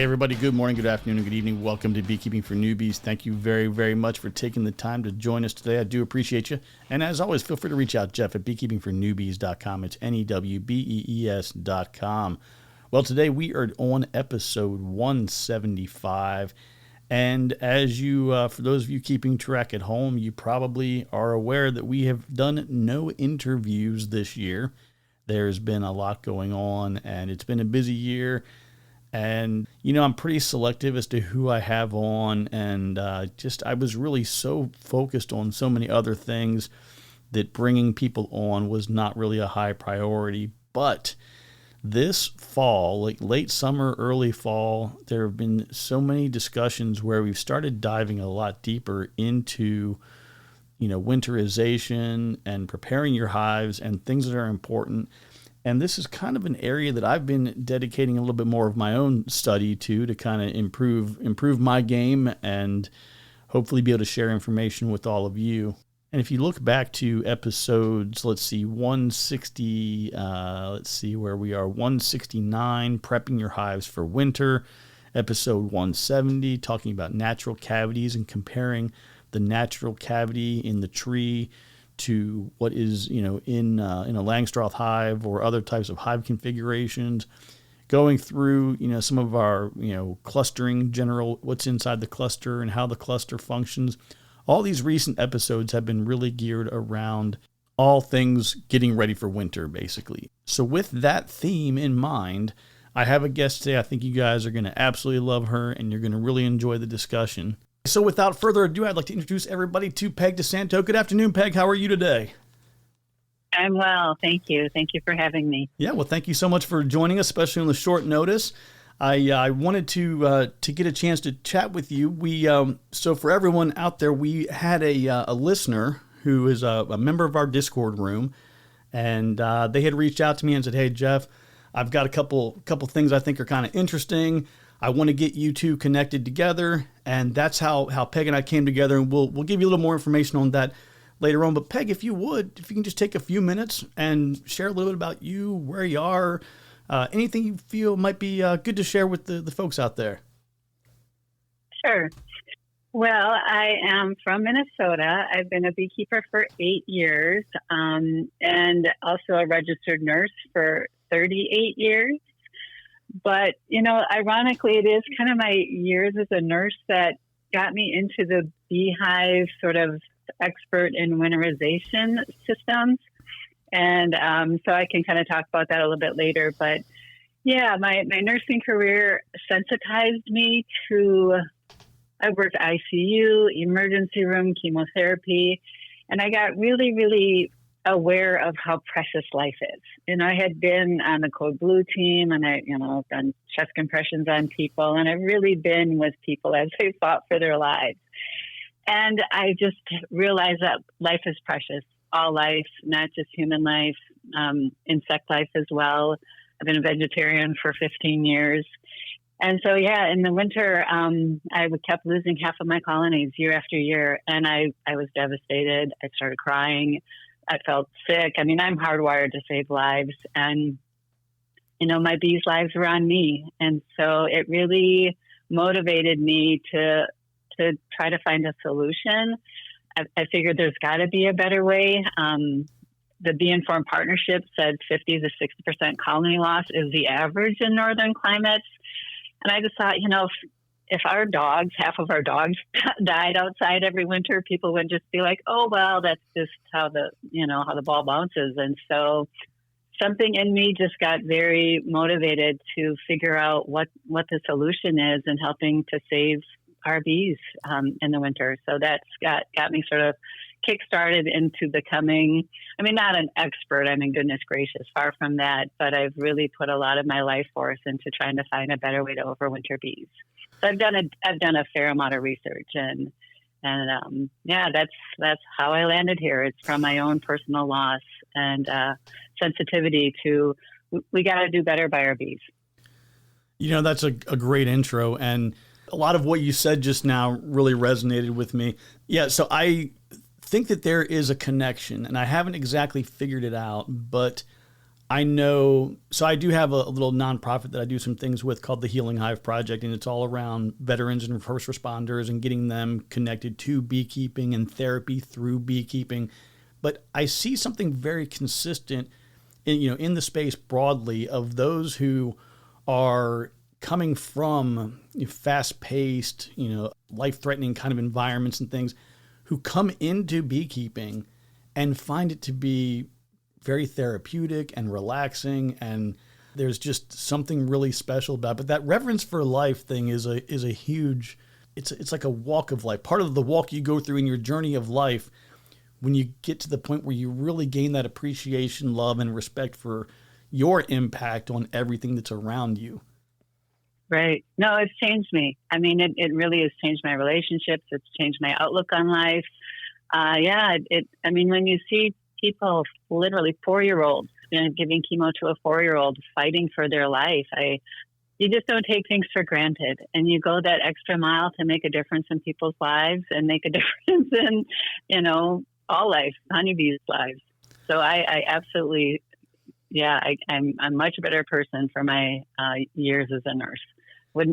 Hey everybody, good morning, good afternoon, and good evening. Welcome to Beekeeping for Newbies. Thank you very, very much for taking the time to join us today. I do appreciate you. And as always, feel free to reach out, Jeff, at beekeepingfornewbies.com. It's NEWBEES.com. Well, today we are on episode 175. And as you, for those of you keeping track at home, you probably are aware that we have done no interviews this year. There's been a lot going on, and it's been a busy year. And, you know, I'm pretty selective as to who I have on, and I was really so focused on so many other things that bringing people on was not really a high priority. But this fall, like late summer, early fall, there have been so many discussions where we've started diving a lot deeper into, you know, winterization and preparing your hives and things that are important. And this is kind of an area that I've been dedicating a little bit more of my own study to kind of improve my game and hopefully be able to share information with all of you. And if you look back to episodes, 160, where we are, 169, prepping your hives for winter, episode 170, talking about natural cavities and comparing the natural cavity in the tree to what is, you know, in a Langstroth hive or other types of hive configurations, going through, you know, some of our, you know, clustering, general, what's inside the cluster and how the cluster functions. All these recent episodes have been really geared around all things getting ready for winter, basically. So with that theme in mind, I have a guest today. I think you guys are going to absolutely love her, and you're going to really enjoy the discussion. So without further ado, I'd like to introduce everybody to Peg DeSanto. Good afternoon, Peg. How are you today? I'm well. Thank you. Thank you for having me. Yeah, well, thank you so much for joining us, especially on the short notice. I wanted to get a chance to chat with you. So for everyone out there, we had a listener who is a member of our Discord room, and they had reached out to me and said, "Hey, Jeff, I've got a couple things I think are kind of interesting. I want to get you two connected together," and that's how Peg and I came together, and we'll give you a little more information on that later on. But Peg, if you can just take a few minutes and share a little bit about you, where you are, anything you feel might be good to share with the folks out there. Sure. Well, I am from Minnesota. I've been a beekeeper for 8 years, and also a registered nurse for 38 years. But, you know, ironically, it is kind of my years as a nurse that got me into the beehive sort of expert in winterization systems. And so I can kind of talk about that a little bit later. But yeah, my nursing career sensitized me to, I worked ICU, emergency room, chemotherapy, and I got really, really aware of how precious life is. And I had been on the Code Blue team, and I've done chest compressions on people, and I've really been with people as they fought for their lives. And I just realized that life is precious, all life, not just human life, insect life as well. I've been a vegetarian for 15 years. And so, yeah, in the winter, I kept losing half of my colonies year after year, and I was devastated. I started crying. I felt sick. I mean, I'm hardwired to save lives, and, you know, my bees' lives were on me. And so it really motivated me to try to find a solution. I figured there's got to be a better way. The Bee Informed Partnership said 50 to 60% colony loss is the average in northern climates. And I just thought, you know, if our dogs, half of our dogs died outside every winter, people would just be like, oh, well, that's just how the ball bounces. And so something in me just got very motivated to figure out what the solution is in helping to save our bees in the winter. So that's got me sort of kick-started into becoming, I mean, not an expert, I mean, goodness gracious, far from that, but I've really put a lot of my life force into trying to find a better way to overwinter bees. So I've done a fair amount of research, and yeah, that's how I landed here. It's from my own personal loss and sensitivity to, we got to do better by our bees. You know, that's a great intro, and a lot of what you said just now really resonated with me. Yeah, so I think that there is a connection, and I haven't exactly figured it out, but I know, so I do have a little nonprofit that I do some things with called the Healing Hive Project, and it's all around veterans and first responders and getting them connected to beekeeping and therapy through beekeeping. But I see something very consistent in the space broadly of those who are coming from fast-paced, life-threatening kind of environments and things, who come into beekeeping and find it to be very therapeutic and relaxing, and there's just something really special about it. But that reverence for life thing is a huge, it's like a walk of life. Part of the walk you go through in your journey of life, when you get to the point where you really gain that appreciation, love, and respect for your impact on everything that's around you. Right. No, it's changed me. I mean, it really has changed my relationships. It's changed my outlook on life. When you see people, literally 4-year-olds, giving chemo to a 4-year-old, fighting for their life, you just don't take things for granted. And you go that extra mile to make a difference in people's lives and make a difference in, all life, honeybees' lives. So I absolutely, I'm a much better person for my years as a nurse.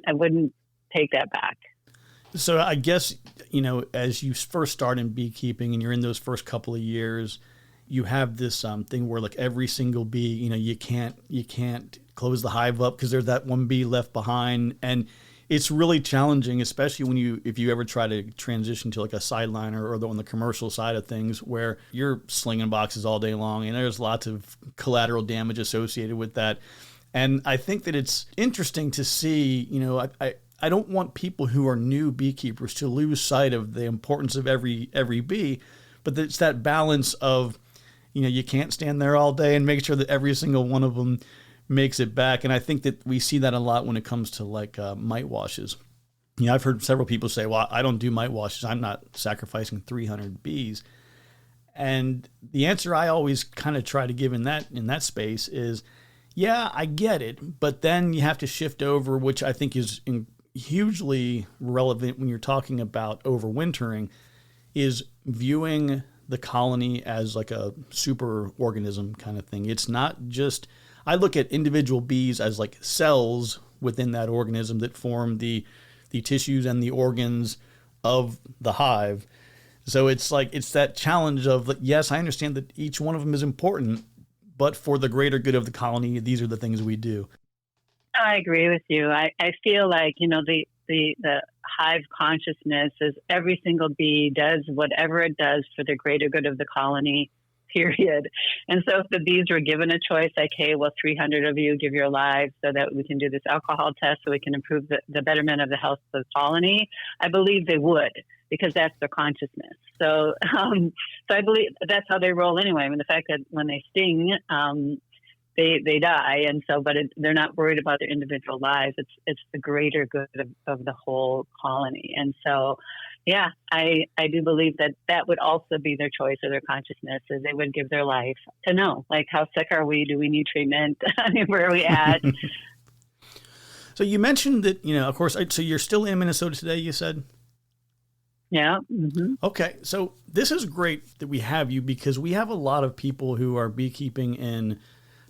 I wouldn't take that back. So I guess, as you first start in beekeeping and you're in those first couple of years, you have this thing where like every single bee, you can't close the hive up because there's that one bee left behind. And it's really challenging, especially if you ever try to transition to like a sideliner or on the commercial side of things where you're slinging boxes all day long and there's lots of collateral damage associated with that. And I think that it's interesting to see, I don't want people who are new beekeepers to lose sight of the importance of every bee, but it's that balance of, you can't stand there all day and make sure that every single one of them makes it back. And I think that we see that a lot when it comes to like mite washes. I've heard several people say, well, I don't do mite washes. I'm not sacrificing 300 bees. And the answer I always kind of try to give in that space is, yeah, I get it. But then you have to shift over, which I think is hugely relevant when you're talking about overwintering, is viewing the colony as like a super organism kind of thing. It's not just, I look at individual bees as like cells within that organism that form the tissues and the organs of the hive. So it's that challenge of, yes, I understand that each one of them is important, but for the greater good of the colony, these are the things we do. I agree with you. I feel like, the hive consciousness is every single bee does whatever it does for the greater good of the colony, period. And so if the bees were given a choice, like, hey, well, 300 of you give your lives so that we can do this alcohol test so we can improve the betterment of the health of the colony, I believe they would, because that's their consciousness. So I believe that's how they roll anyway. I mean, the fact that when they sting, they die, and so, but they're not worried about their individual lives. It's the greater good of the whole colony. And so, yeah, I do believe that would also be their choice or their consciousness, is they would give their life to know, like, how sick are we? Do we need treatment? I mean, where are we at? So you mentioned that, of course, so you're still in Minnesota today, you said? Yeah. Mm-hmm. Okay. So this is great that we have you, because we have a lot of people who are beekeeping in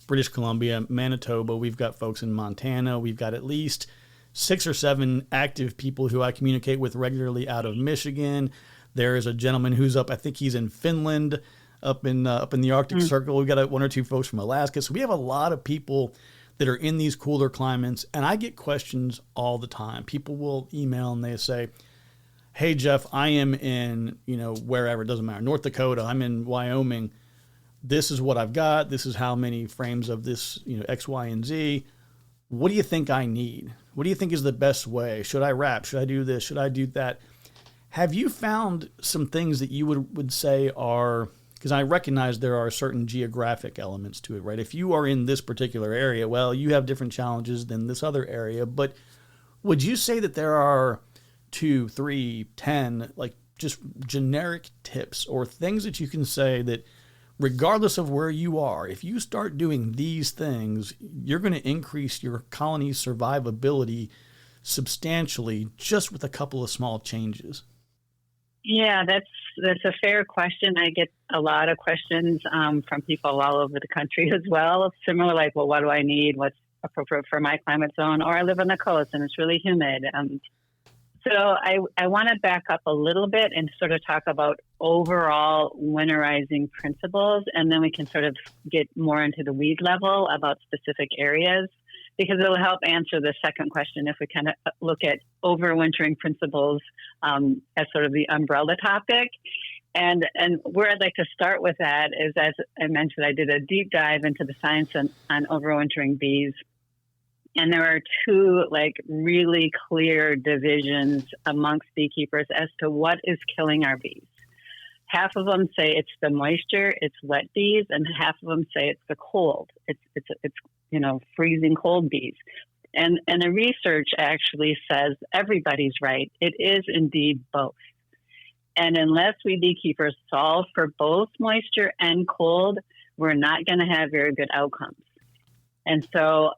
British Columbia, Manitoba. We've got folks in Montana. We've got at least 6 or 7 active people who I communicate with regularly out of Michigan. There is a gentleman who's I think he's in Finland, up in the Arctic Circle. We've got 1 or 2 folks from Alaska. So we have a lot of people that are in these cooler climates, and I get questions all the time. People will email and they say, hey, Jeff, I am in, wherever, it doesn't matter, North Dakota, I'm in Wyoming. This is what I've got. This is how many frames of this, X, Y, and Z. What do you think I need? What do you think is the best way? Should I wrap? Should I do this? Should I do that? Have you found some things that you would say are, because I recognize there are certain geographic elements to it, right? If you are in this particular area, well, you have different challenges than this other area. But would you say that there are 2, 3, 10, like just generic tips or things that you can say that, regardless of where you are, if you start doing these things, you're going to increase your colony's survivability substantially just with a couple of small changes? Yeah, that's a fair question. I get a lot of questions from people all over the country as well. Similar, like, well, what do I need? What's appropriate for my climate zone? Or I live on the coast and it's really humid. So I want to back up a little bit and sort of talk about overall winterizing principles, and then we can sort of get more into the weed level about specific areas, because it'll help answer the second question if we kind of look at overwintering principles as sort of the umbrella topic. And where I'd like to start with that is, as I mentioned, I did a deep dive into the science on overwintering bees. And there are two really clear divisions amongst beekeepers as to what is killing our bees. Half of them say it's the moisture, it's wet bees, and half of them say it's the cold. It's freezing cold bees. And the research actually says everybody's right. It is indeed both. And unless we beekeepers solve for both moisture and cold, we're not going to have very good outcomes. And so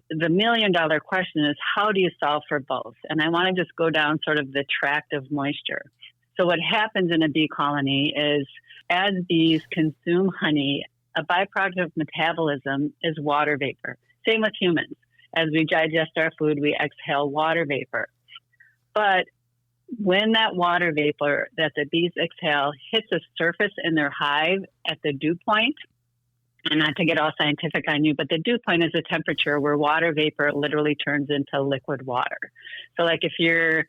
the $1 million question is, how do you solve for both? And I want to just go down sort of the tract of moisture. So what happens in a bee colony is, as bees consume honey, a byproduct of metabolism is water vapor. Same with humans. As we digest our food, we exhale water vapor. But when that water vapor that the bees exhale hits a surface in their hive at the dew point, and not to get all scientific on you, but the dew point is a temperature where water vapor literally turns into liquid water. So like if you're,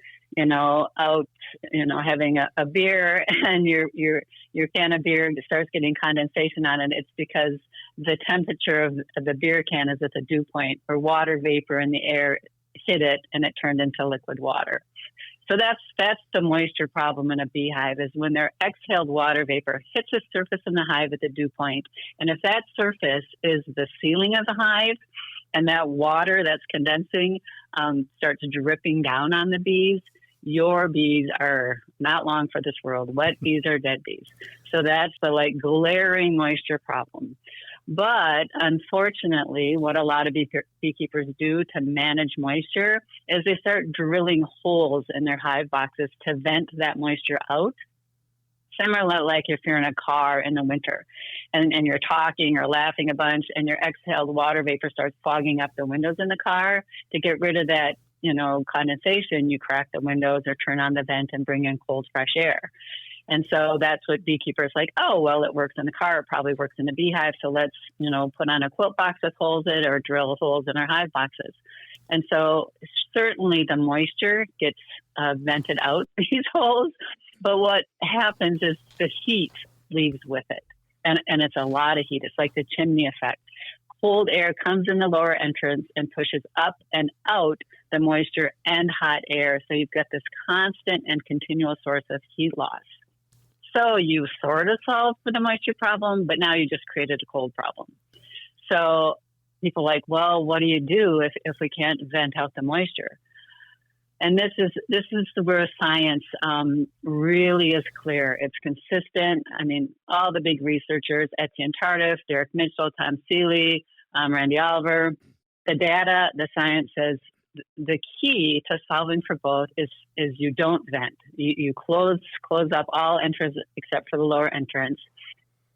out, having a beer and your can of beer starts getting condensation on it, it's because the temperature of the beer can is at the dew point, or water vapor in the air hit it and it turned into liquid water. So that's the moisture problem in a beehive, is when their exhaled water vapor hits a surface in the hive at the dew point. And if that surface is the ceiling of the hive, and that water that's condensing starts dripping down on the bees, your bees are not long for this world. Wet bees are dead bees. So that's the glaring moisture problem. But unfortunately, what a lot of beekeepers do to manage moisture is they start drilling holes in their hive boxes to vent that moisture out. Similar, like if you're in a car in the winter and you're talking or laughing a bunch and your exhaled water vapor starts fogging up the windows in the car. To get rid of that, condensation, you crack the windows or turn on the vent and bring in cold, fresh air. And so that's what beekeepers like, oh, well, it works in the car, it probably works in the beehive, so let's, put on a quilt box that holds it or drill holes in our hive boxes. And so certainly the moisture gets vented out these holes, but what happens is the heat leaves with it. And it's a lot of heat. It's like the chimney effect. Cold air comes in the lower entrance and pushes up and out the moisture and hot air. So you've got this constant and continual source of heat loss. So you sort of solved for the moisture problem, but now you just created a cold problem. So people are like, well, what do you do if we can't vent out the moisture? And this is where science really is clear. It's consistent. I mean, all the big researchers, Etienne, Tardif, Derek Mitchell, Tom Seeley, Randy Oliver, the data, the science says the key to solving for both is you don't vent. You close up all entrances except for the lower entrance.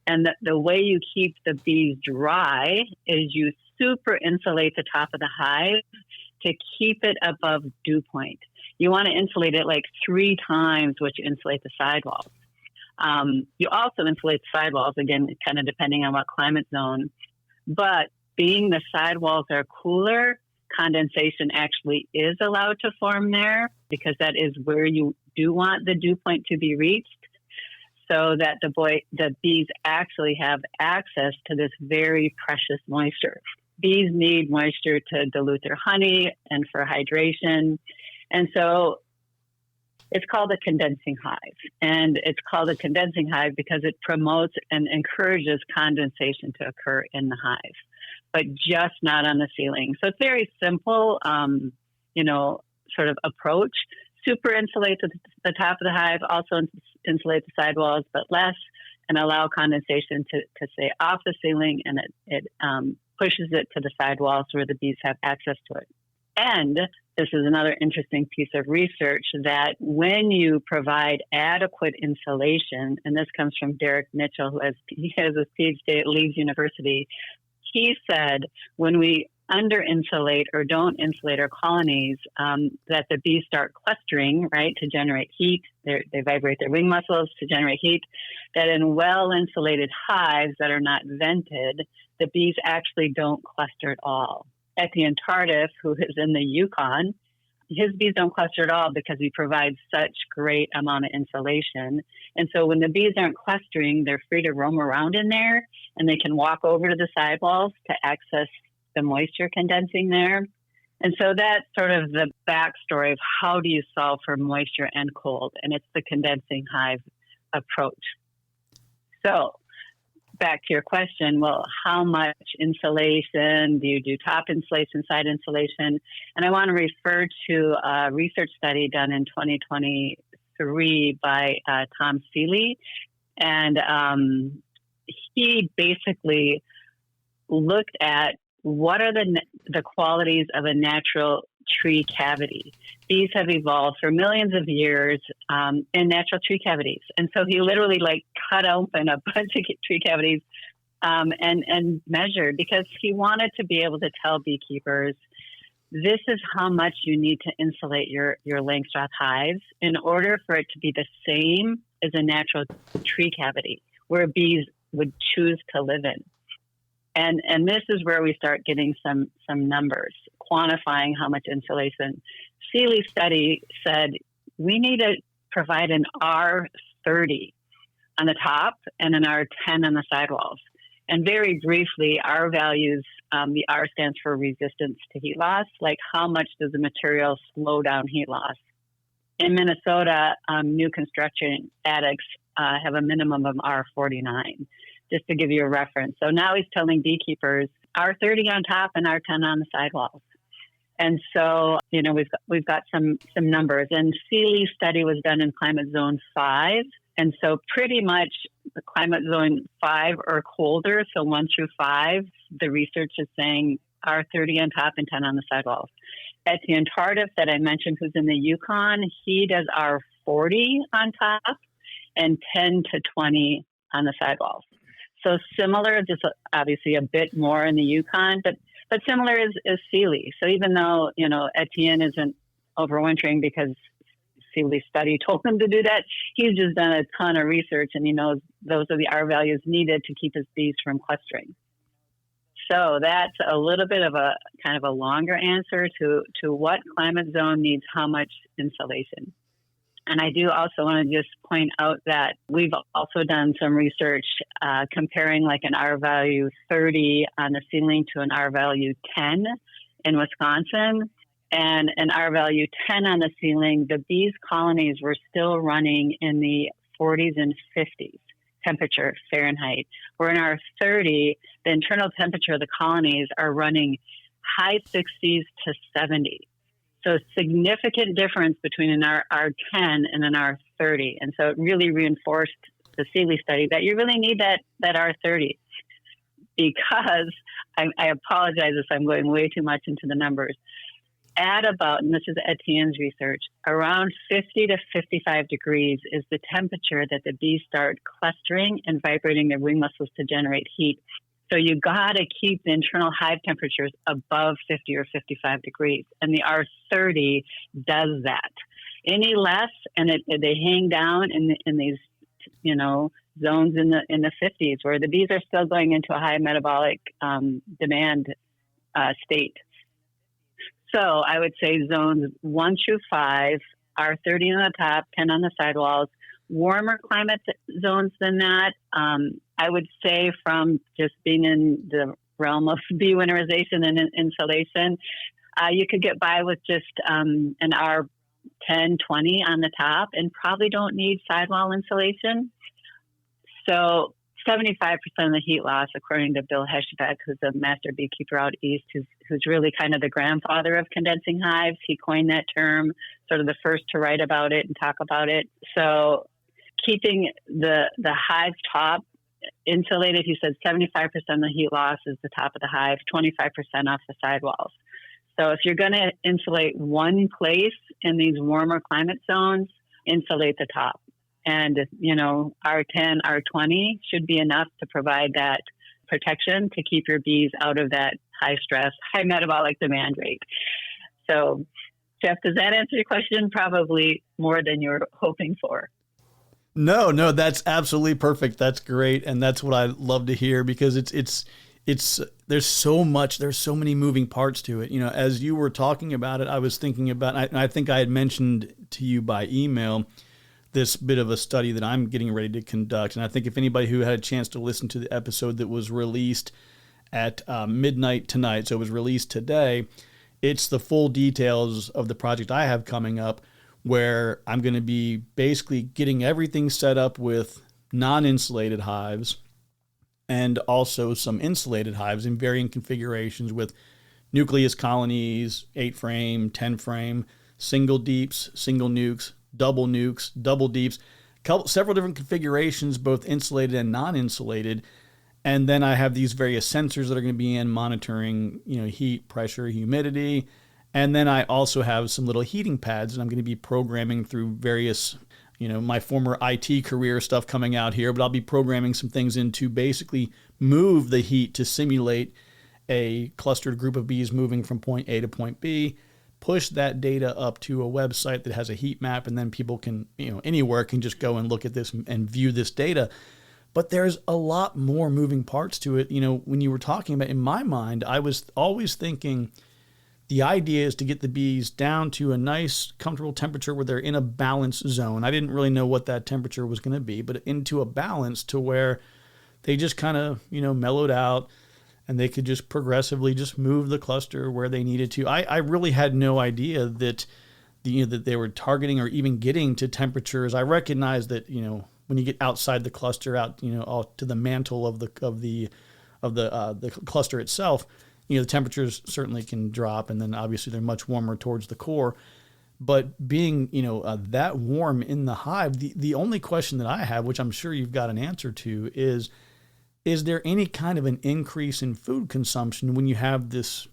And the way you keep the bees dry is you super insulate the top of the hive to keep it above dew point. You want to insulate it 3 times what you insulate the sidewalls. You also insulate the sidewalls, again, kind of depending on what climate zone. But being the sidewalls are cooler, condensation actually is allowed to form there, because that is where you do want the dew point to be reached, so that the bees actually have access to this very precious moisture. Bees need moisture to dilute their honey and for hydration. And so it's called a condensing hive. And it's called a condensing hive because it promotes and encourages condensation to occur in the hive, but just not on the ceiling. So it's very simple, sort of approach. Super insulate the top of the hive, also insulate the sidewalls, but less, and allow condensation to stay off the ceiling, and it pushes it to the sidewalls where the bees have access to it. And this is another interesting piece of research, that when you provide adequate insulation, and this comes from Derek Mitchell, who has his PhD at Leeds University, he said when we under-insulate or don't insulate our colonies, that the bees start clustering, right, to generate heat. They vibrate their wing muscles to generate heat. That in well-insulated hives that are not vented, the bees actually don't cluster at all. Etienne Tardif, who is in the Yukon, his bees don't cluster at all because he provides such great amount of insulation. And so when the bees aren't clustering, they're free to roam around in there, and they can walk over to the sidewalls to access the moisture condensing there. And so that's sort of the backstory of how do you solve for moisture and cold, and it's the condensing hive approach. So back to your question, well, how much insulation? Do you do top insulation, side insulation? And I want to refer to a research study done in 2023 by Tom Seeley. And he basically looked at what are the qualities of a natural tree cavity. Bees have evolved for millions of years in natural tree cavities. And so he literally cut open a bunch of tree cavities and measured, because he wanted to be able to tell beekeepers, this is how much you need to insulate your Langstroth hives in order for it to be the same as a natural tree cavity where bees would choose to live in. And this is where we start getting some numbers, quantifying how much insulation. Seeley's study said we need to provide an R30 on the top and an R10 on the sidewalls. And very briefly, R values, the R stands for resistance to heat loss, like how much does the material slow down heat loss. In Minnesota, new construction attics have a minimum of R49. Just to give you a reference. So now he's telling beekeepers R30 on top and R10 on the sidewalls. And so, we've got some numbers. And Seeley's study was done in climate zone 5. And so pretty much the climate zone 5 or colder, so 1 through 5, the research is saying R30 on top and 10 on the sidewalls. Etienne Tardif, that I mentioned, who's in the Yukon, he does R40 on top and 10 to 20 on the sidewalls. So similar, just obviously a bit more in the Yukon, but similar is Seeley. So even though, Etienne isn't overwintering because Seeley's study told him to do that, he's just done a ton of research, and he knows those are the R values needed to keep his bees from clustering. So that's a little bit of a kind of a longer answer to what climate zone needs how much insulation. And I do also want to just point out that we've also done some research comparing an R value 30 on the ceiling to an R value 10 in Wisconsin. And an R value 10 on the ceiling, the bees colonies were still running in the 40s and 50s temperature Fahrenheit. Where in R 30, the internal temperature of the colonies are running high 60s to 70. So significant difference between an R10 and an R30. And so it really reinforced the Seeley study that you really need that R30, because I apologize if I'm going way too much into the numbers. At about, and this is Etienne's research, around 50 to 55 degrees is the temperature that the bees start clustering and vibrating their wing muscles to generate heat. So you got to keep the internal hive temperatures above 50 or 55 degrees. And the R30 does that. Any less, and they hang down in these, zones in the 50s, where the bees are still going into a high metabolic demand state. So I would say zones 1 through 5, R30 on the top, 10 on the sidewalls. Warmer climate zones than that, I would say, from just being in the realm of bee winterization and insulation, you could get by with just an R10, 20 on the top, and probably don't need sidewall insulation. So 75% of the heat loss, according to Bill Heschbeck, who's a master beekeeper out east, who's really kind of the grandfather of condensing hives. He coined that term, sort of the first to write about it and talk about it. So keeping the hive top insulated, he said 75% of the heat loss is the top of the hive, 25% off the sidewalls. So if you're going to insulate one place in these warmer climate zones, insulate the top. And, R10, R20 should be enough to provide that protection to keep your bees out of that high stress, high metabolic demand rate. So, Jeff, does that answer your question? Probably more than you're hoping for. No, that's absolutely perfect. That's great. And that's what I love to hear, because there's so many moving parts to it. As you were talking about it, I was thinking about, I think I had mentioned to you by email this bit of a study that I'm getting ready to conduct. And I think if anybody who had a chance to listen to the episode that was released at midnight tonight, so it was released today, it's the full details of the project I have coming up, where I'm going to be basically getting everything set up with non-insulated hives and also some insulated hives in varying configurations with nucleus colonies, 8-frame, 10-frame, single deeps, single nukes, double deeps, several different configurations, both insulated and non-insulated. And then I have these various sensors that are going to be in monitoring, heat, pressure, humidity. And then I also have some little heating pads that I'm going to be programming through various, my former IT career stuff coming out here, but I'll be programming some things in to basically move the heat to simulate a clustered group of bees moving from point A to point B, push that data up to a website that has a heat map, and then people can, anywhere can just go and look at this and view this data. But there's a lot more moving parts to it. When you were talking about, in my mind, I was always thinking the idea is to get the bees down to a nice, comfortable temperature where they're in a balance zone. I didn't really know what that temperature was going to be, but into a balance to where they just kind of, mellowed out, and they could just progressively just move the cluster where they needed to. I really had no idea that that they were targeting or even getting to temperatures. I recognize that, when you get outside the cluster, out, out to the mantle of the cluster itself, the temperatures certainly can drop, and then obviously they're much warmer towards the core. But being, that warm in the hive, the only question that I have, which I'm sure you've got an answer to, is there any kind of an increase in food consumption when you have this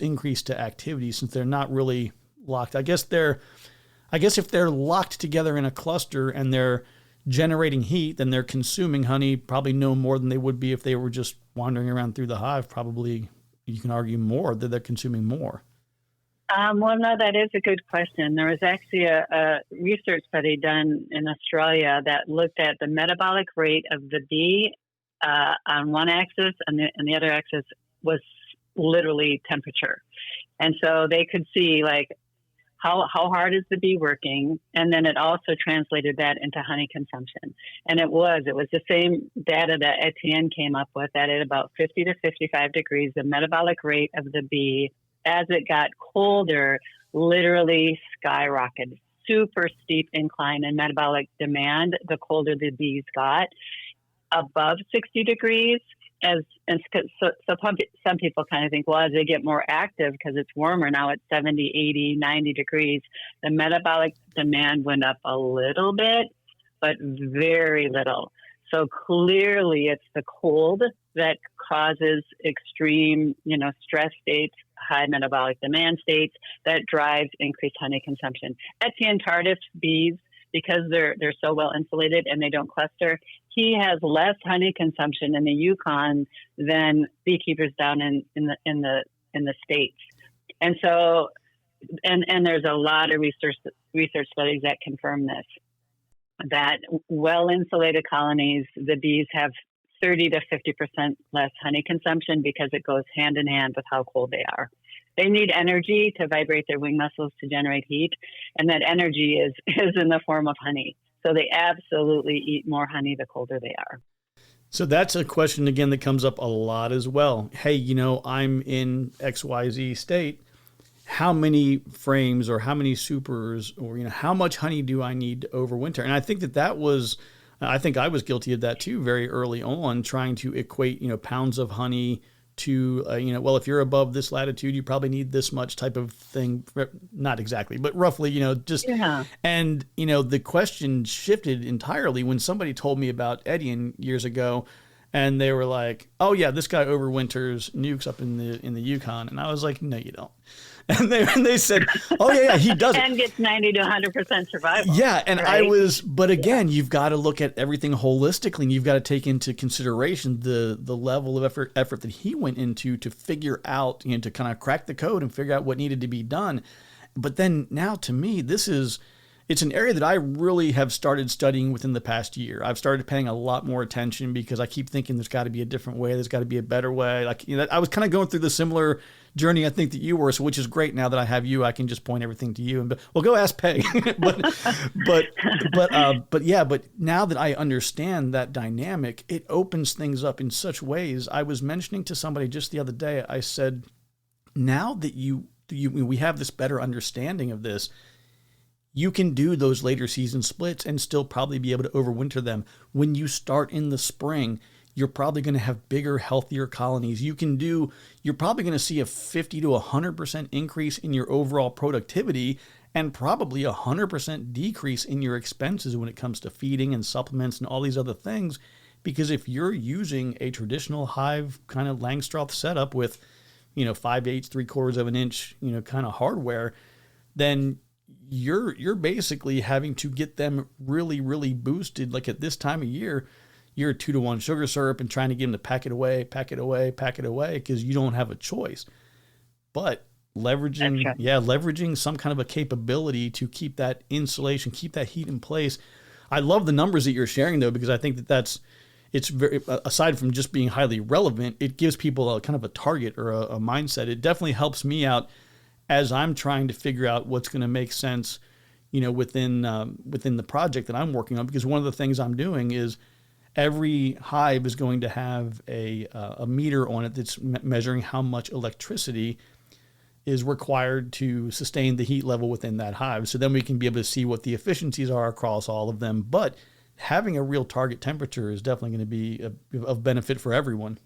increase to activity, since they're not really locked? I guess if they're locked together in a cluster and they're generating heat, then they're consuming honey probably no more than they would be if they were just wandering around through the hive. Probably, you can argue more that they're consuming more. Well, no, that is a good question. There was actually a research study done in Australia that looked at the metabolic rate of the bee on one axis, and the other axis was literally temperature. And so they could see, like, how hard is the bee working? And then it also translated that into honey consumption. And it was the same data that Etienne came up with, that at about 50 to 55 degrees, the metabolic rate of the bee, as it got colder, literally skyrocketed. Super steep incline in metabolic demand the colder the bees got. Above 60 degrees, so some people kind of think, well, as they get more active, because it's warmer now, it's 70, 80, 90 degrees, the metabolic demand went up a little bit, but very little. So clearly it's the cold that causes extreme, stress states, high metabolic demand states, that drives increased honey consumption. Etienne Tardif bees, because they're so well insulated and they don't cluster, he has less honey consumption in the Yukon than beekeepers down in the States. And so, and there's a lot of research studies that confirm this, that well insulated colonies, the bees have 30 to 50% less honey consumption, because it goes hand in hand with how cold they are. They need energy to vibrate their wing muscles to generate heat, and that energy is in the form of honey. So they absolutely eat more honey the colder they are. So that's a question, again, that comes up a lot as well. Hey, I'm in XYZ state. How many frames or how many supers or, how much honey do I need to overwinter? And I think I think I was guilty of that too very early on, trying to equate, pounds of honey to, if you're above this latitude, you probably need this much type of thing. Not exactly, but roughly, Yeah. And, the question shifted entirely when somebody told me about Etienne years ago. And they were like, "Oh yeah, this guy overwinters nukes up in the Yukon." And I was like, "No, you don't." And they said, "Oh yeah, he does it." And gets 90 to 100% survival. Yeah, and right? but again, you've got to look at everything holistically, and you've got to take into consideration the level of effort that he went into to figure out, to kind of crack the code and figure out what needed to be done. But then now, to me, it's an area that I really have started studying within the past year. I've started paying a lot more attention because I keep thinking there's got to be a different way. There's got to be a better way. Like, I was kind of going through the similar journey I think that you were, so which is great. Now that I have you, I can just point everything to you and well, go ask Peg. but now that I understand that dynamic, it opens things up in such ways. I was mentioning to somebody just the other day, I said, now that we have this better understanding of this, you can do those later season splits and still probably be able to overwinter them. When you start in the spring, you're probably going to have bigger, healthier colonies. You're probably going to see a 50 to 100% increase in your overall productivity and probably a 100% decrease in your expenses when it comes to feeding and supplements and all these other things. Because if you're using a traditional hive kind of Langstroth setup with, 5/8, 3/4 of an inch, kind of hardware, then you're basically having to get them really, really boosted. Like at this time of year, you're 2-to-1 sugar syrup and trying to get them to pack it away, because you don't have a choice. But leveraging some kind of a capability to keep that insulation, keep that heat in place. I love the numbers that you're sharing though, because I think it's very, aside from just being highly relevant, it gives people a kind of a target or a mindset. It definitely helps me out as I'm trying to figure out what's going to make sense, within the project that I'm working on. Because one of the things I'm doing is every hive is going to have a meter on it that's measuring how much electricity is required to sustain the heat level within that hive. So then we can be able to see what the efficiencies are across all of them. But having a real target temperature is definitely going to be of benefit for everyone.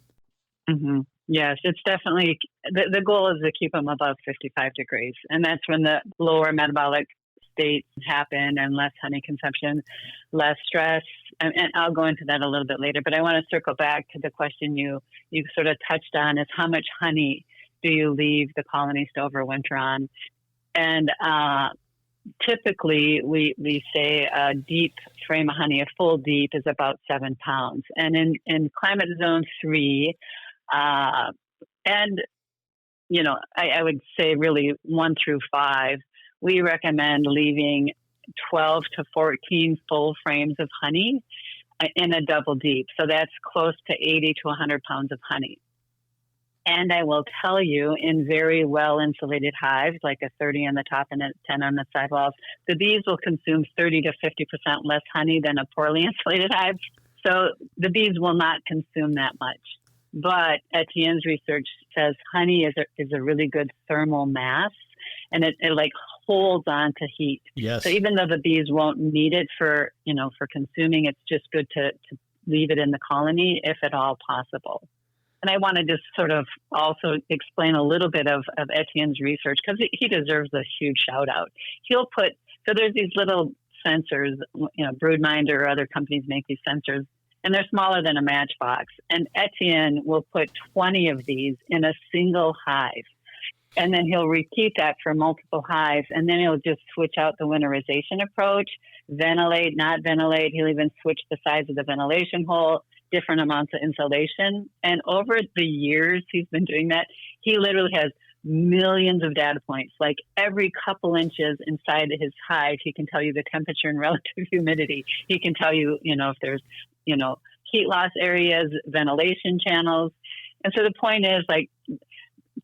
Mm-hmm. Yes, it's definitely, the goal is to keep them above 55 degrees. And that's when the lower metabolic states happen and less honey consumption, less stress. And I'll go into that a little bit later, but I want to circle back to the question you sort of touched on, is how much honey do you leave the colonies to overwinter on? And typically we say a deep frame of honey, a full deep, is about 7 pounds. And in climate zone 3, and, I would say really 1 through 5, we recommend leaving 12 to 14 full frames of honey in a double deep. So that's close to 80 to 100 pounds of honey. And I will tell you, in very well insulated hives, like a 30 on the top and a 10 on the sidewalls, the bees will consume 30 to 50% less honey than a poorly insulated hive. So the bees will not consume that much. But Etienne's research says honey is a really good thermal mass, and it like holds on to heat. Yes. So even though the bees won't need it for consuming, it's just good to leave it in the colony if at all possible. And I want to just sort of also explain a little bit of Etienne's research, because he deserves a huge shout out. So there's these little sensors, Broodminder or other companies make these sensors, and they're smaller than a matchbox. And Etienne will put 20 of these in a single hive. And then he'll repeat that for multiple hives. And then he'll just switch out the winterization approach, ventilate, not ventilate. He'll even switch the size of the ventilation hole, different amounts of insulation. And over the years he's been doing that, he literally has millions of data points. Like every couple inches inside his hive, he can tell you the temperature and relative humidity. He can tell you, if there's, heat loss areas, ventilation channels. And so the point is, like,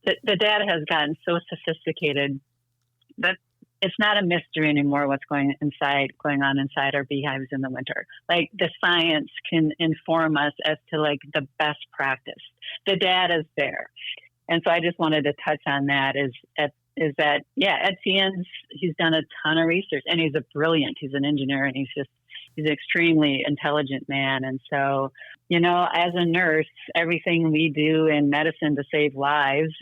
the data has gotten so sophisticated that it's not a mystery anymore what's going on inside our beehives in the winter. Like, the science can inform us as to like the best practice. The data's there. And so I just wanted to touch on that is that, Etienne's, he's done a ton of research, and he's he's an engineer, and he's an extremely intelligent man. And so, as a nurse, everything we do in medicine to save lives,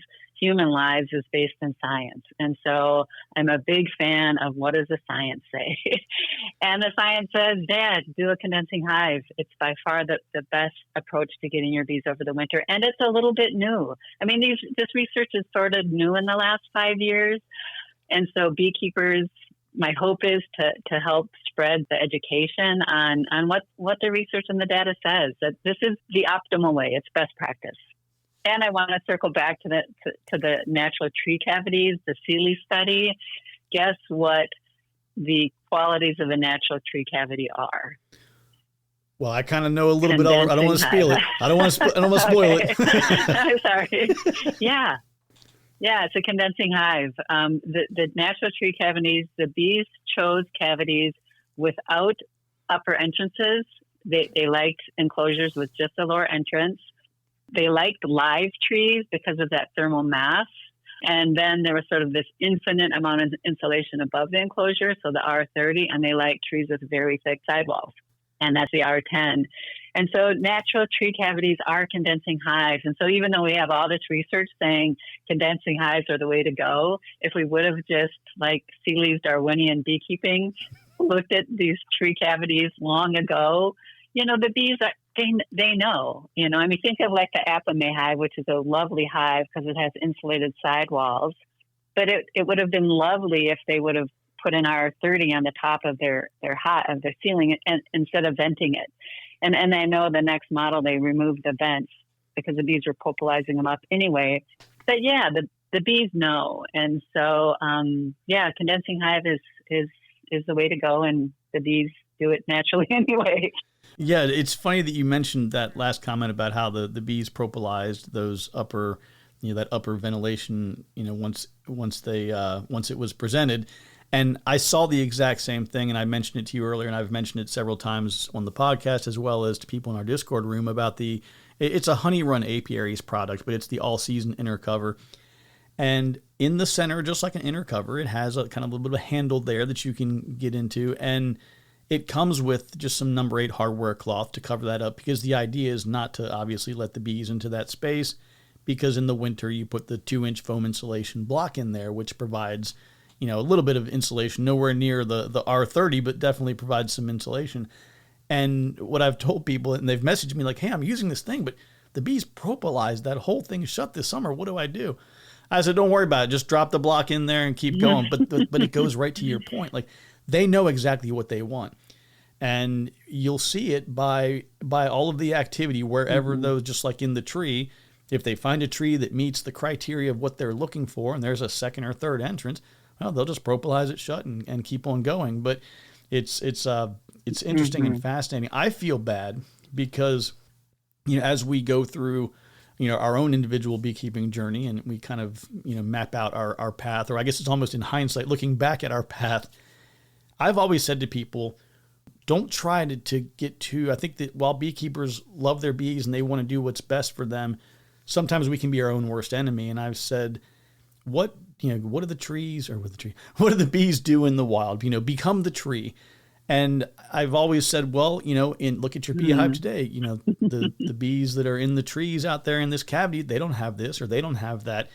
human lives is based in science. And so I'm a big fan of what does the science say? And the science says, Dad, do a condensing hive. It's by far the best approach to getting your bees over the winter. And it's a little bit new. I mean, this research is sort of new in the last 5 years. And so beekeepers, my hope is to help spread the education on what the research and the data says, that this is the optimal way. It's best practice. And I want to circle back to the natural tree cavities, the Seeley study. Guess what the qualities of a natural tree cavity are? Well, I kind of know a little bit. I don't want to spoil it. I don't want to spoil it. I'm sorry. Yeah, it's a condensing hive. The natural tree cavities, the bees chose cavities without upper entrances. They liked enclosures with just a lower entrance. They liked live trees because of that thermal mass. And then there was sort of this infinite amount of insulation above the enclosure, so the R30, and they liked trees with very thick sidewalls, and that's the R10. And so natural tree cavities are condensing hives. And so even though we have all this research saying condensing hives are the way to go, if we would have just, like Seeley's Darwinian beekeeping, looked at these tree cavities long ago, the bees are, they know, I mean, think of like the Apame hive, which is a lovely hive because it has insulated sidewalls. But it would have been lovely if they would have put an R30 on the top of their ceiling and instead of venting it. And I know the next model, they removed the vents because the bees were popularizing them up anyway. But yeah, the bees know. And so, condensing hive is the way to go, and the bees do it naturally anyway. Yeah, it's funny that you mentioned that last comment about how the bees propolized those upper, that upper ventilation, once it was presented. And I saw the exact same thing, and I mentioned it to you earlier, and I've mentioned it several times on the podcast as well as to people in our Discord room about it's a honey run apiaries product, but it's the all season inner cover. And in the center, just like an inner cover, it has a kind of a little bit of a handle there that you can get into, and it comes with just some number 8 hardware cloth to cover that up, because the idea is not to obviously let the bees into that space, because in the winter you put the 2-inch foam insulation block in there, which provides, a little bit of insulation, nowhere near the R30, but definitely provides some insulation. And what I've told people, and they've messaged me like, hey, I'm using this thing, but the bees propolized that whole thing shut this summer. What do I do? I said, don't worry about it. Just drop the block in there and keep going. But it goes right to your point. Like, they know exactly what they want. And you'll see it by all of the activity wherever those, just like in the tree, if they find a tree that meets the criteria of what they're looking for and there's a second or third entrance, well, they'll just propolize it shut and keep on going. But it's interesting and fascinating. I feel bad because, as we go through, our own individual beekeeping journey, and we kind of, map out our path, or I guess it's almost in hindsight, looking back at our path, I've always said to people, don't try to get too, I think that while beekeepers love their bees and they want to do what's best for them, sometimes we can be our own worst enemy. And I've said, what do the bees do in the wild? Become the tree. And I've always said, well, look at your beehive today. The bees that are in the trees out there in this cavity, they don't have this or they don't have that.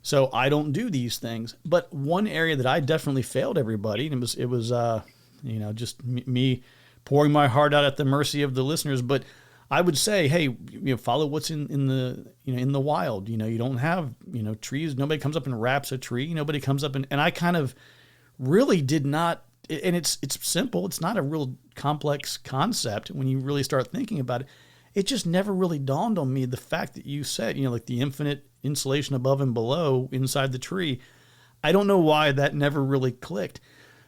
So I don't do these things. But one area that I definitely failed everybody, and it was just me pouring my heart out at the mercy of the listeners. But I would say, hey, follow what's in the wild. You don't have, trees. Nobody comes up and wraps a tree. Nobody comes up and I kind of really did not. And it's simple. It's not a real complex concept when you really start thinking about it. It just never really dawned on me, the fact that you said, like the infinite insulation above and below inside the tree. I don't know why that never really clicked,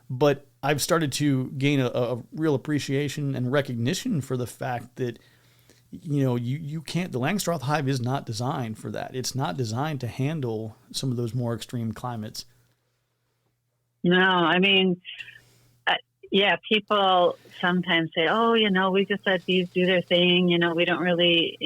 but I've started to gain a real appreciation and recognition for the fact that, you can't, the Langstroth hive is not designed for that. It's not designed to handle some of those more extreme climates. No, I mean, people sometimes say, oh, we just let bees do their thing. We don't really,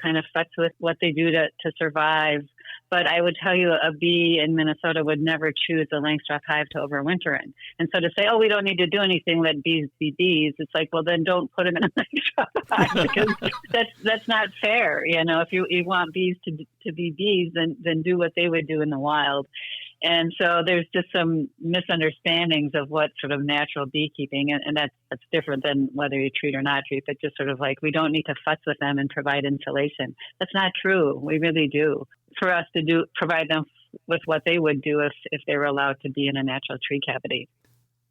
kind of fuss with what they do to survive. But I would tell you a bee in Minnesota would never choose a Langstroth hive to overwinter in. And so to say, oh, we don't need to do anything, let bees be bees, it's like, well, then don't put them in a Langstroth hive because that's not fair. If you want bees to be bees, then do what they would do in the wild. And so there's just some misunderstandings of what sort of natural beekeeping, and that's different than whether you treat or not treat, but just sort of like we don't need to fuss with them and provide insulation. That's not true. We really do. For us to provide them with what they would do if they were allowed to be in a natural tree cavity.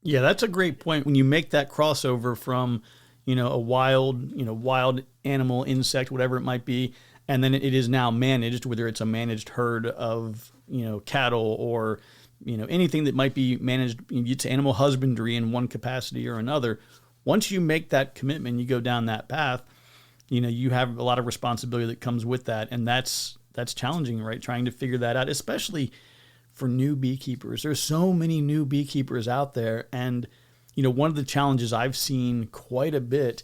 Yeah, that's a great point. When you make that crossover from, a wild animal, insect, whatever it might be, and then it is now managed, whether it's a managed herd of, cattle or, anything that might be managed, it's animal husbandry in one capacity or another. Once you make that commitment, you go down that path, you have a lot of responsibility that comes with that. And that's challenging, right? Trying to figure that out, especially for new beekeepers. There's so many new beekeepers out there. And, one of the challenges I've seen quite a bit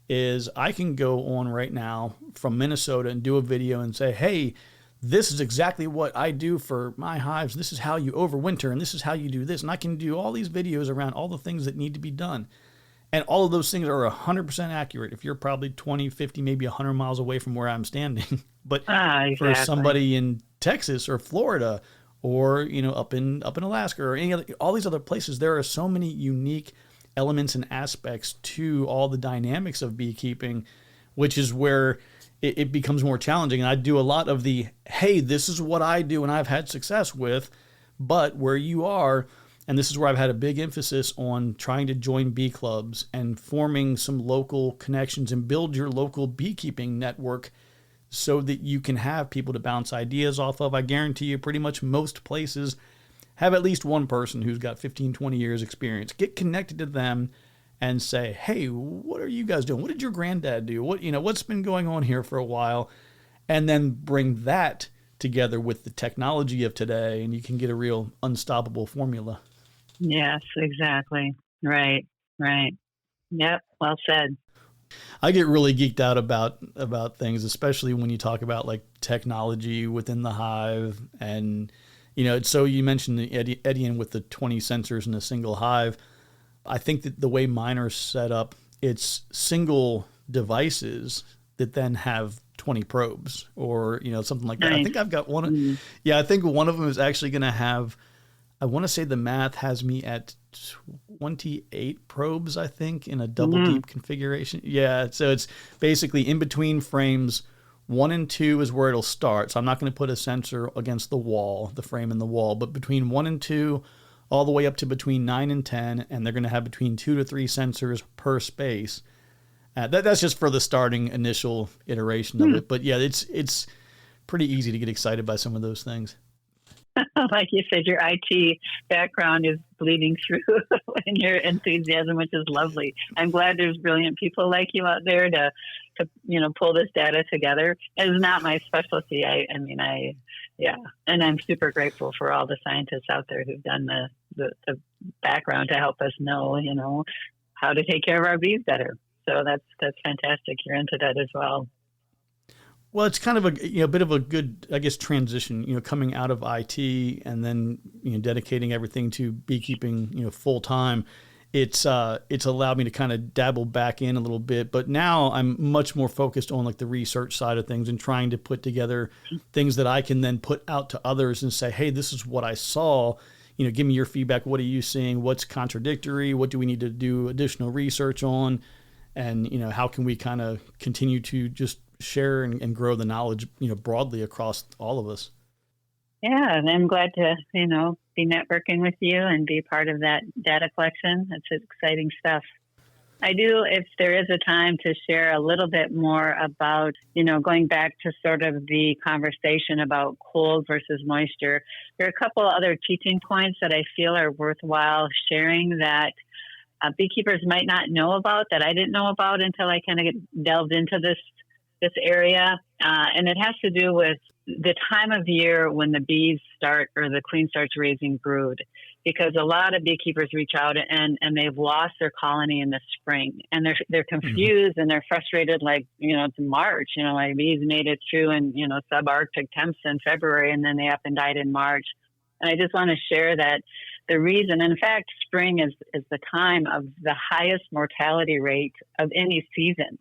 is I can go on right now from Minnesota and do a video and say, hey, this is exactly what I do for my hives. This is how you overwinter, and this is how you do this. And I can do all these videos around all the things that need to be done. And all of those things are 100% accurate if you're probably 20, 50, maybe 100 miles away from where I'm standing. But exactly. For somebody in Texas or Florida or, up in Alaska or all these other places, there are so many unique elements and aspects to all the dynamics of beekeeping, which is where it becomes more challenging. And I do a lot of the, hey, this is what I do and I've had success with, but where you are, and this is where I've had a big emphasis on trying to join bee clubs and forming some local connections and build your local beekeeping network so that you can have people to bounce ideas off of. I guarantee you pretty much most places have at least one person who's got 15, 20 years experience. Get connected to them and say, hey, what are you guys doing? What did your granddad do? What's been going on here for a while? And then bring that together with the technology of today, and you can get a real unstoppable formula. Yes, exactly. Right. Yep. Well said. I get really geeked out about things, especially when you talk about like technology within the hive. And, so you mentioned the Etienne with the 20 sensors in a single hive. I think that the way mine are set up, it's single devices that then have 20 probes or, something like that. Nice. I think I've got one. I think one of them is actually going to have, I want to say the math has me at 28 probes, I think, in a double deep configuration. Yeah. So it's basically in between frames 1 and 2 is where it'll start. So I'm not going to put a sensor against the wall, the frame in the wall, but between 1 and 2, all the way up to between 9 and 10, and they're going to have between 2 to 3 sensors per space. That's just for the starting initial iteration of it. But yeah, it's pretty easy to get excited by some of those things. Like you said, your IT background is bleeding through in your enthusiasm, which is lovely. I'm glad there's brilliant people like you out there to pull this data together. It's not my specialty. And I'm super grateful for all the scientists out there who've done the background to help us know, how to take care of our bees better. So that's fantastic. You're into that as well. Well, it's kind of a bit of a good, I guess, transition, coming out of IT and then, dedicating everything to beekeeping, full time. It's allowed me to kind of dabble back in a little bit, but now I'm much more focused on like the research side of things and trying to put together things that I can then put out to others and say, hey, this is what I saw. Give me your feedback. What are you seeing? What's contradictory? What do we need to do additional research on? And, how can we kind of continue to just share and grow the knowledge, broadly across all of us. Yeah, and I'm glad to, be networking with you and be part of that data collection. It's exciting stuff. I do, if there is a time, to share a little bit more about, going back to sort of the conversation about cold versus moisture. There are a couple other teaching points that I feel are worthwhile sharing that beekeepers might not know about, that I didn't know about until I kind of delved into this area. And it has to do with the time of year when the bees start or the queen starts raising brood. because a lot of beekeepers reach out and they've lost their colony in the spring, and they're confused and they're frustrated. Like, it's March, my bees made it through in, subarctic temps in February, and then they up and died in March. And I just want to share that the reason, in fact, spring is the time of the highest mortality rate of any season.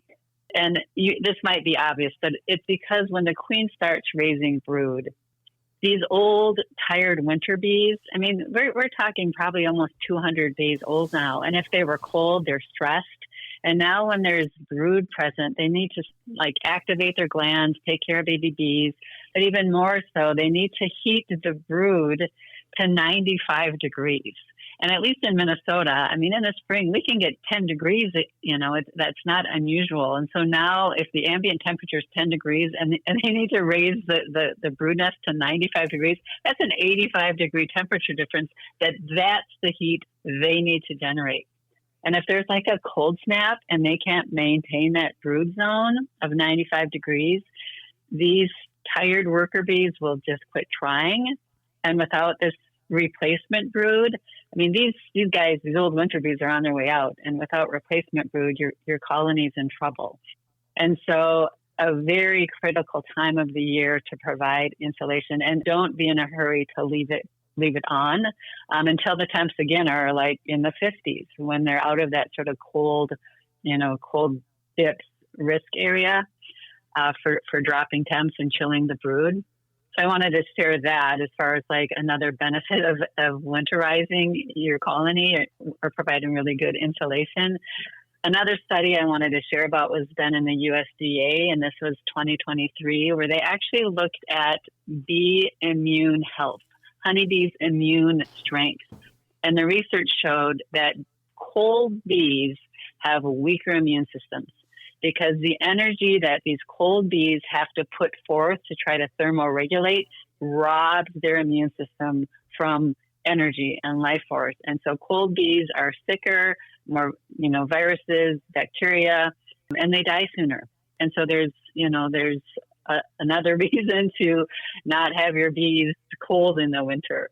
And this might be obvious, but it's because when the queen starts raising brood, these old, tired winter bees, I mean, we're talking probably almost 200 days old now. And if they were cold, they're stressed. And now when there's brood present, they need to activate their glands, take care of baby bees. But even more so, they need to heat the brood to 95 degrees. And at least in Minnesota, I mean, in the spring, we can get 10 degrees, that's not unusual. And so now if the ambient temperature is 10 degrees and they need to raise the brood nest to 95 degrees, that's an 85 degree temperature difference. That's the heat they need to generate. And if there's like a cold snap and they can't maintain that brood zone of 95 degrees, these tired worker bees will just quit trying. And without this replacement brood, I mean, these old winter bees are on their way out, and without replacement brood, your colony's in trouble. And so a very critical time of the year to provide insulation, and don't be in a hurry to leave it on until the temps again are like in the 50s, when they're out of that sort of cold dips risk area for dropping temps and chilling the brood. So I wanted to share that as far as like another benefit of winterizing your colony or providing really good insulation. Another study I wanted to share about was done in the USDA, and this was 2023, where they actually looked at bee immune health, honeybees' immune strength. And the research showed that cold bees have weaker immune systems, because the energy that these cold bees have to put forth to try to thermoregulate robs their immune system from energy and life force. And so cold bees are sicker, more, viruses, bacteria, and they die sooner. And so there's another reason to not have your bees cold in the winter.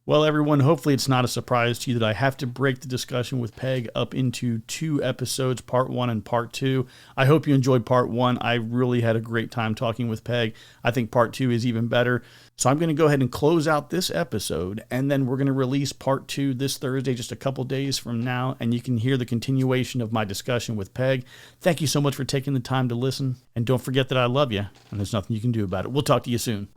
Well, everyone, hopefully it's not a surprise to you that I have to break the discussion with Peg up into 2 episodes, part 1 and part 2. I hope you enjoyed part 1. I really had a great time talking with Peg. I think part 2 is even better. So I'm going to go ahead and close out this episode, and then we're going to release part 2 this Thursday, just a couple days from now, and you can hear the continuation of my discussion with Peg. Thank you so much for taking the time to listen, and don't forget that I love you, and there's nothing you can do about it. We'll talk to you soon.